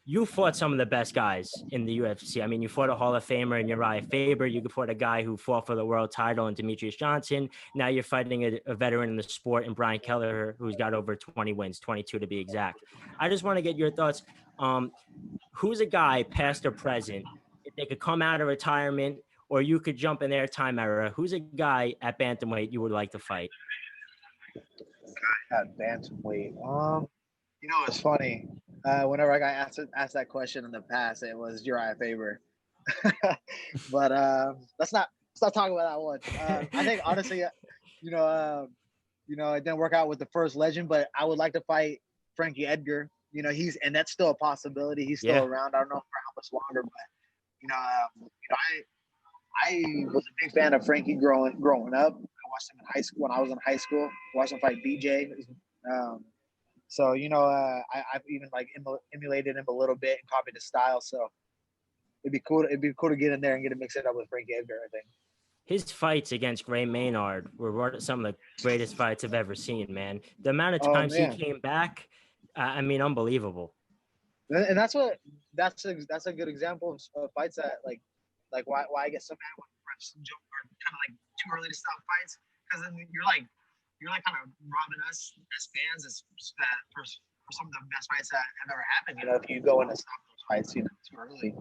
you fought some of the best guys in the UFC. I mean, you fought a Hall of Famer in Uriah Faber. You fought a guy who fought for the world title in Demetrius Johnson. Now you're fighting a veteran in the sport in Brian Kelleher, who's got over 20 wins, 22 to be exact. I just want to get your thoughts. Who's a guy, past or present, if they could come out of retirement or you could jump in their time era, who's a guy at bantamweight you would like to fight? At bantamweight. It's funny. Whenever I got asked that question in the past, it was Uriah Faber. But let's not talk about that one. I think honestly, it didn't work out with the first legend, but I would like to fight Frankie Edgar. And that's still a possibility. He's still around. I don't know for how much longer, but I was a big fan of Frankie growing up. I watched him in high school when I was in high school. Watched him fight BJ. So I've even like emulated him a little bit and copied his style. So it'd be cool to get in there and get to mix it up with Frankie Edgar, I think. His fights against Gray Maynard were some of the greatest fights I've ever seen, man. The amount of times he came back, I mean, unbelievable. And that's a good example of fights that like why I get so mad when refs jump or kind of like too early to stop fights, because then you're like kind of robbing us as fans for some of the best fights that have ever happened. If you go in and stop those fights, too early.